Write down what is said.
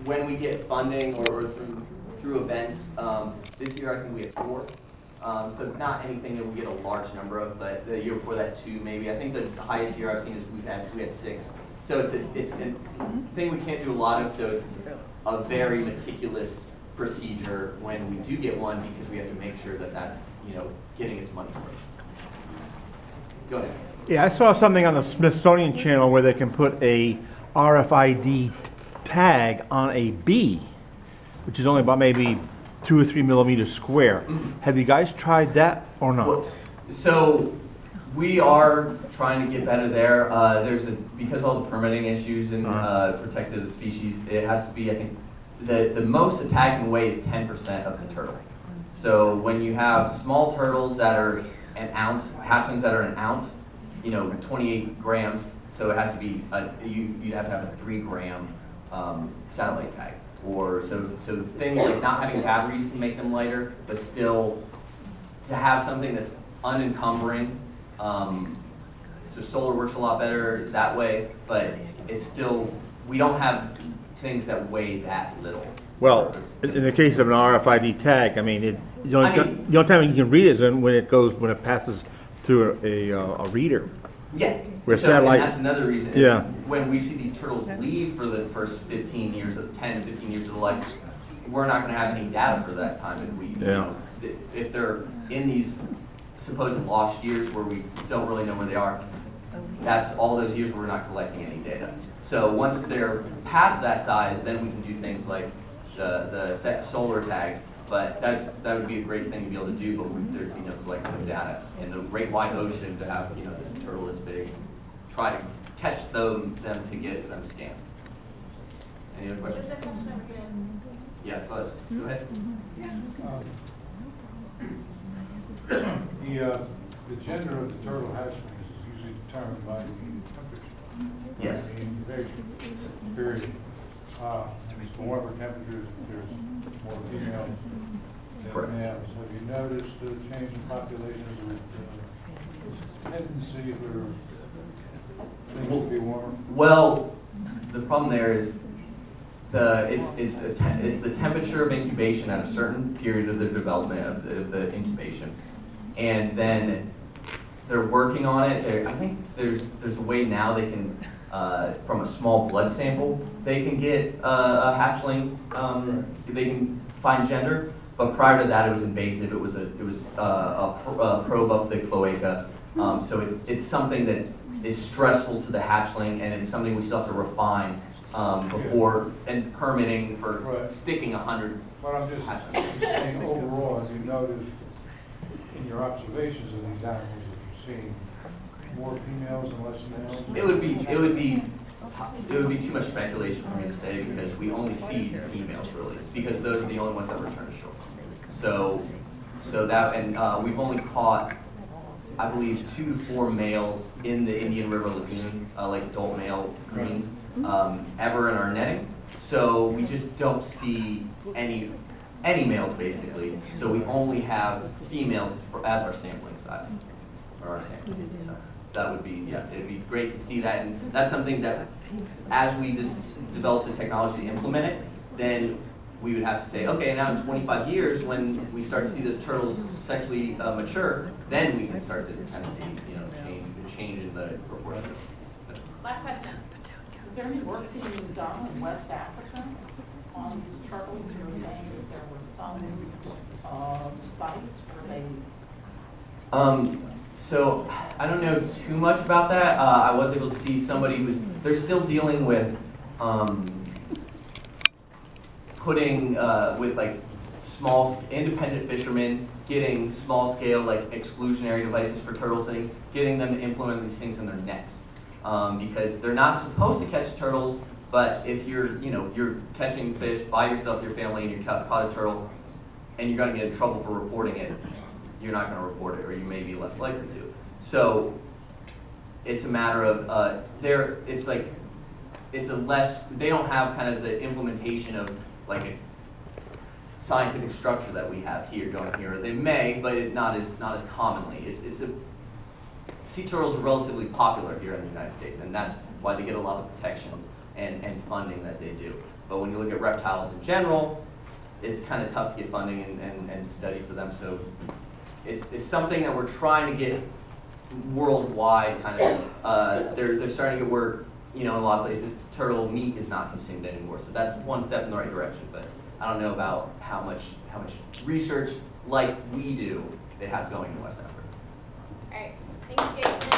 when we get funding or through events, this year I think we had 4. So it's not anything that we get a large number of, but the year before that 2 maybe. I think the highest year I've seen is we had 6. So it's a thing we can't do a lot of, so it's a very meticulous procedure when we do get one, because we have to make sure that that's, getting its money's worth. Go ahead. Yeah, I saw something on the Smithsonian Channel where they can put a RFID tag on a bee, which is only about maybe 2 or 3 millimeters square. Mm-hmm. Have you guys tried that or not? Well, so we are trying to get better there. Because all the permitting issues and protected species, it has to be, I think, the most attacking way is 10% of the turtle. So when you have small turtles that are an ounce, hatchlings that are an ounce, 28 grams, so it has to be, you'd have to have a 3-gram satellite tag. Or so things like not having batteries can make them lighter, but still to have something that's unencumbering. So solar works a lot better that way, but it's still, we don't have things that weigh that little. Well, in the case of an RFID tag, I mean, the only time you can read it is when it passes through a reader. Yeah. Where So, satellite. and that's another reason. Yeah. When we see these turtles leave for the first 15 years of 10 to 15 years of life, we're not going to have any data for that time if they're in these supposed lost years where we don't really know where they are. That's all those years where we're not collecting any data. So once they're past that size, then we can do things like the set solar tags. But that would be a great thing to be able to do, but there'd be no collection of data. In the great wide ocean, to have this turtle this big, try to catch them to get them scanned. Any other questions? Yeah, Buzz, go ahead. The gender of the turtle hatchlings is usually determined by the temperature. Yes. Very warmer temperatures, there's more females than males. Have you noticed a change in populations with tendency for things to be warmer? Well, the problem there is it's the temperature of incubation at a certain period of the development of the incubation, and then they're working on it. I think there's a way now they can from a small blood sample they can get a hatchling. They can find gender, but prior to that it was invasive. It was a probe up the cloaca. So it's something that is stressful to the hatchling, and it's something we still have to refine before and permitting for sticking 100. But I'm just saying overall, as you noticed in your observations of these animals, that you're seeing more females and less males. It would be too much speculation for me to say, because we only see females really, because those are the only ones that return to shore. So that, and we've only caught, I believe, 2 to 4 males in the Indian River Lagoon, like adult male greens, ever in our netting. So we just don't see any males basically. So we only have females as our sampling size, or our sampling. So that would be, it'd be great to see that, and that's something that, as we just develop the technology to implement it, then we would have to say, okay, now in 25 years, when we start to see those turtles sexually mature, then we can start to kind of see, change in the proportion. Last question. Is there any work being done in West Africa on these turtles? You were saying that there were some sites where they... So I don't know too much about that. I was able to see somebody they're still dealing with putting with like small independent fishermen, getting small scale like exclusionary devices for turtles and getting them to implement these things in their nets. Because they're not supposed to catch turtles, but if you're catching fish by yourself, your family, and you caught a turtle, and you're going to get in trouble for reporting it, you're not going to report it, or you may be less likely to. So it's a matter of they don't have kind of the implementation of like a scientific structure that we have here going here. They may, but not as commonly. Sea turtles are relatively popular here in the United States, and that's why they get a lot of protections. and funding that they do. But when you look at reptiles in general, it's kind of tough to get funding and study for them. So it's something that we're trying to get worldwide kind of. They're starting to get where, you know, in a lot of places, turtle meat is not consumed anymore. So that's one step in the right direction. But I don't know about how much research like we do they have going in West Africa. All right, thank you, Jason.